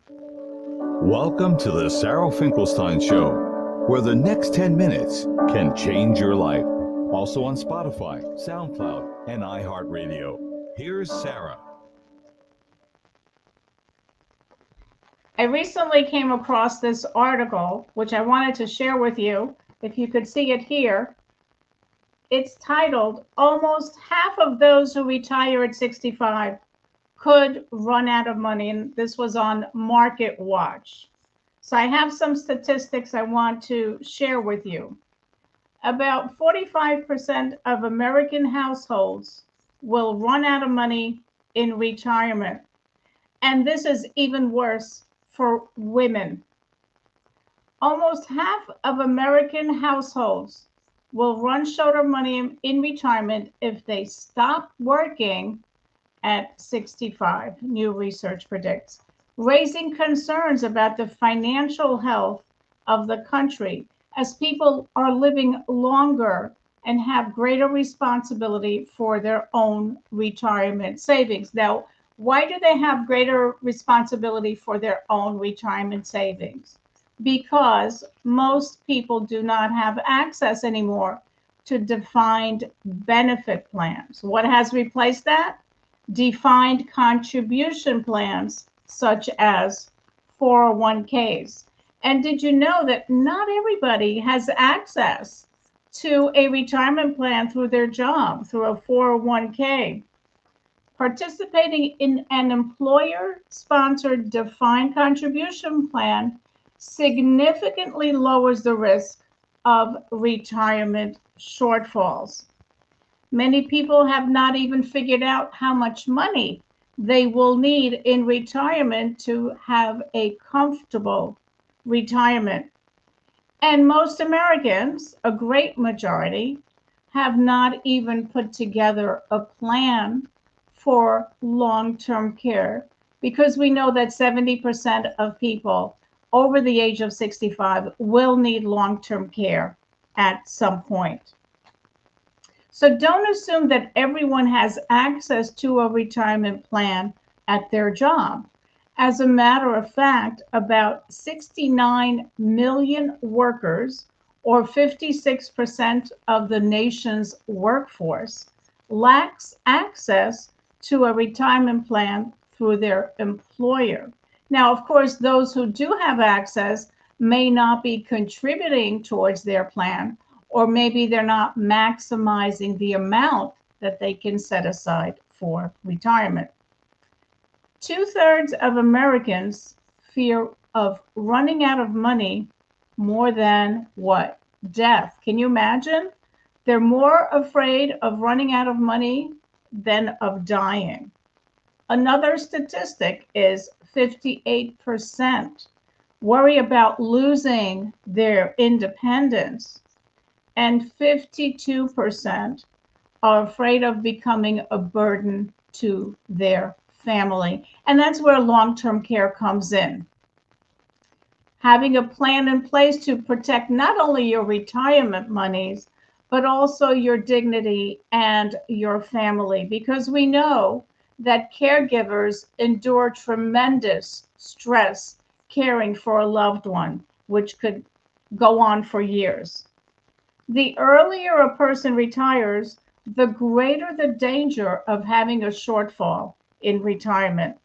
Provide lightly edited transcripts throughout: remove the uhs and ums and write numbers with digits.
Welcome to the Sara Finkelstein Show, where the next 10 minutes can change your life. Also on Spotify, SoundCloud, and iHeartRadio. Here's Sara. I recently came across this article, which I wanted to share with you. If you could see it here, it's titled, Almost Half of Those Who Retire at 65 Could Run Out of Money. And this was on Market Watch. So I have some statistics I want to share with you. About 45% of American households will run out of money in retirement. And this is even worse for women. Almost half of American households will run short of money in retirement if they stop working at 65, new research predicts, raising concerns about the financial health of the country as people are living longer and have greater responsibility for their own retirement savings. Now, why do they have greater responsibility for their own retirement savings? Because most people do not have access anymore to defined benefit plans. What has replaced that? Defined contribution plans such as 401ks. And did you know that not everybody has access to a retirement plan through their job, through a 401k? Participating in an employer-sponsored defined contribution plan significantly lowers the risk of retirement shortfalls. Many people have not even figured out how much money they will need in retirement to have a comfortable retirement. And most Americans, a great majority, have not even put together a plan for long-term care, because we know that 70% of people over the age of 65 will need long-term care at some point. So don't assume that everyone has access to a retirement plan at their job. As a matter of fact, about 69 million workers, or 56% of the nation's workforce, lacks access to a retirement plan through their employer. Now, of course, those who do have access may not be contributing towards their plan, or maybe they're not maximizing the amount that they can set aside for retirement. 2/3 of Americans fear of running out of money more than what? Death. Can you imagine? They're more afraid of running out of money than of dying. Another statistic is 58% worry about losing their independence, and 52% are afraid of becoming a burden to their family. And that's where long-term care comes in. Having a plan in place to protect not only your retirement monies, but also your dignity and your family, because we know that caregivers endure tremendous stress caring for a loved one, which could go on for years. The earlier a person retires, the greater the danger of having a shortfall in retirement.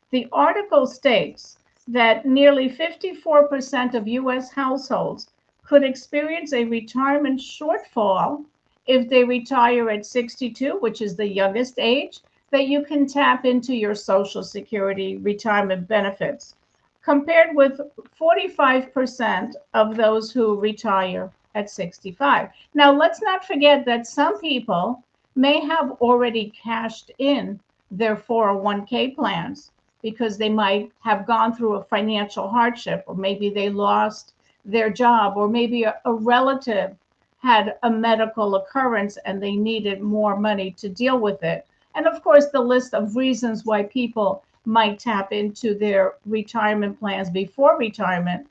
The article states that nearly 54% of U.S. households could experience a retirement shortfall if they retire at 62, which is the youngest age that you can tap into your Social Security retirement benefits, compared with 45% of those who retire at 65. Now, let's not forget that some people may have already cashed in their 401k plans because they might have gone through a financial hardship, or maybe they lost their job, or maybe a relative had a medical occurrence and they needed more money to deal with it. And of course, the list of reasons why people might tap into their retirement plans before retirement,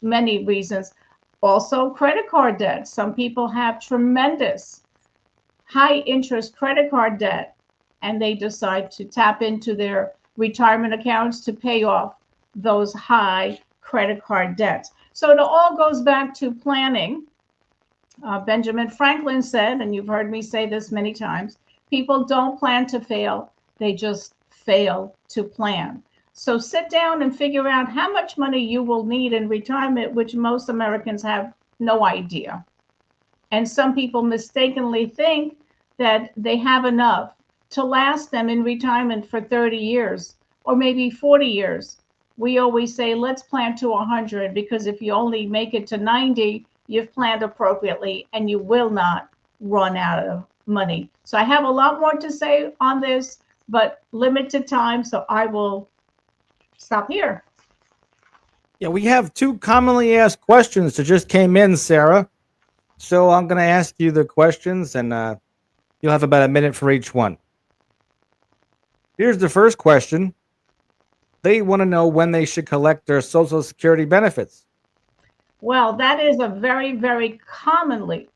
many reasons. Also, credit card debt. Some people have tremendous high interest credit card debt, and they decide to tap into their retirement accounts to pay off those high credit card debts. So it all goes back to planning. Benjamin Franklin said, and you've heard me say this many times, people don't plan to fail, they just fail to plan. So sit down and figure out how much money you will need in retirement, which most Americans have no idea. And some people mistakenly think that they have enough to last them in retirement for 30 years or maybe 40 years. We always say, let's plan to 100, because if you only make it to 90, you've planned appropriately and you will not run out of money. So I have a lot more to say on this, but limited time, so I will stop here. Yeah, we have two commonly asked questions that just came in, Sarah. So I'm going to ask you the questions, and you'll have about a minute for each one. Here's the first question. They want to know when they should collect their Social Security benefits. Well, that is a very, very commonly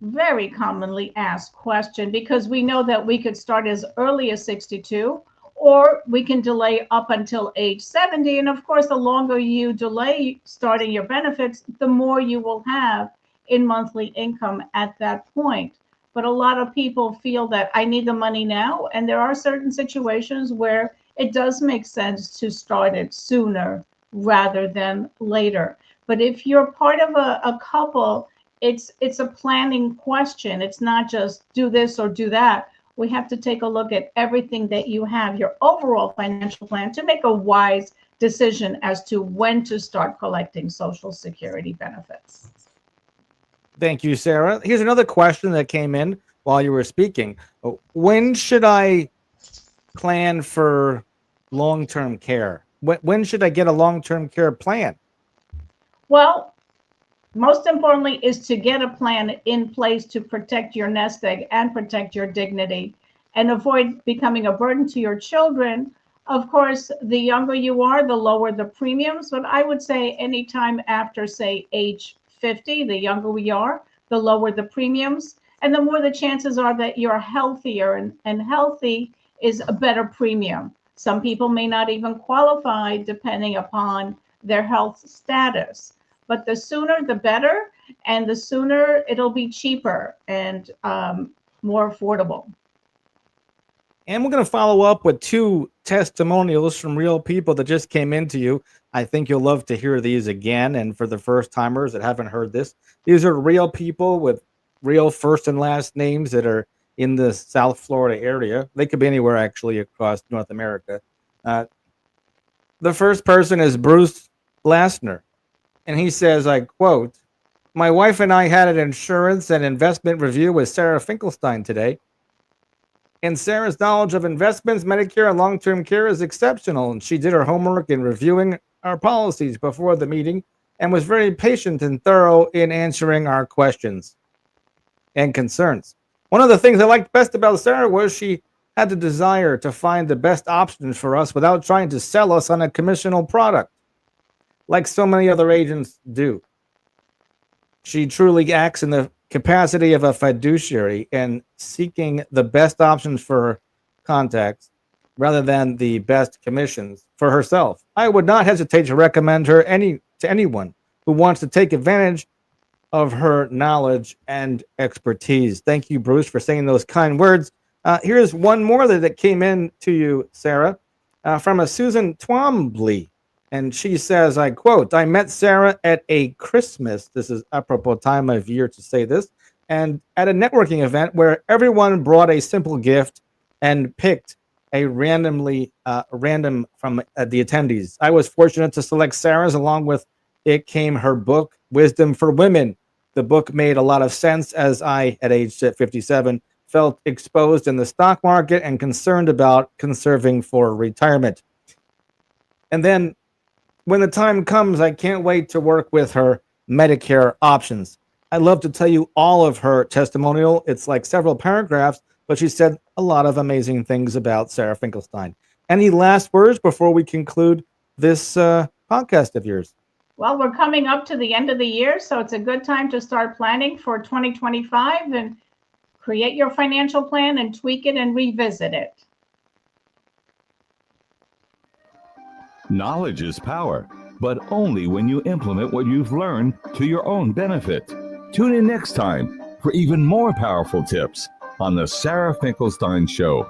asked question, because we know that we could start as early as 62, or we can delay up until age 70. And of course, the longer you delay starting your benefits, the more you will have in monthly income at that point. But a lot of people feel that I need the money now. And there are certain situations where it does make sense to start it sooner rather than later. But if you're part of a couple, it's a planning question. It's not just do this or do that. We have to take a look at everything that you have, your overall financial plan, to make a wise decision as to when to start collecting Social Security benefits. Thank you, Sarah. Here's another question that came in while you were speaking. When should I plan for long-term care? When should I get a long-term care plan? Well, most importantly is to get a plan in place to protect your nest egg and protect your dignity and avoid becoming a burden to your children. Of course, the younger you are, the lower the premiums, but I would say anytime after, say, age 50, the younger we are, the lower the premiums, and the more the chances are that you're healthier, and healthy is a better premium. Some people may not even qualify depending upon their health status. But the sooner the better, and the sooner it'll be cheaper and more affordable. And we're going to follow up with two testimonials from real people that just came into you. I think you'll love to hear these again. And for the first timers that haven't heard this, these are real people with real first and last names that are in the South Florida area. They could be anywhere actually across North America. The first person is Bruce Lassner. And he says, I quote, "My wife and I had an insurance and investment review with Sara Finkelstein today. And Sarah's knowledge of investments, Medicare, and long-term care is exceptional. And she did her homework in reviewing our policies before the meeting and was very patient and thorough in answering our questions and concerns. One of the things I liked best about Sara was she had the desire to find the best options for us without trying to sell us on a commissional product, like so many other agents do. She truly acts in the capacity of a fiduciary and seeking the best options for her contacts rather than the best commissions for herself. I would not hesitate to recommend her to anyone who wants to take advantage of her knowledge and expertise." Thank you, Bruce, for saying those kind words. Here's one more that came in to you, Sarah, from a Susan Twombly. And she says, I quote, "I met Sara at a Christmas," this is apropos time of year to say this, "and at a networking event where everyone brought a simple gift and picked a random from the attendees. I was fortunate to select Sara's. Along with it came her book, Wisdom for Women. The book made a lot of sense as I, at age 57, felt exposed in the stock market and concerned about conserving for retirement. And then when the time comes, I can't wait to work with her Medicare options." I'd love to tell you all of her testimonial. It's like several paragraphs, but she said a lot of amazing things about Sara Finkelstein. Any last words before we conclude this podcast of yours? Well, we're coming up to the end of the year, so it's a good time to start planning for 2025 and create your financial plan and tweak it and revisit it. Knowledge is power, but only when you implement what you've learned to your own benefit. Tune in next time for even more powerful tips on the Sara Finkelstein Show.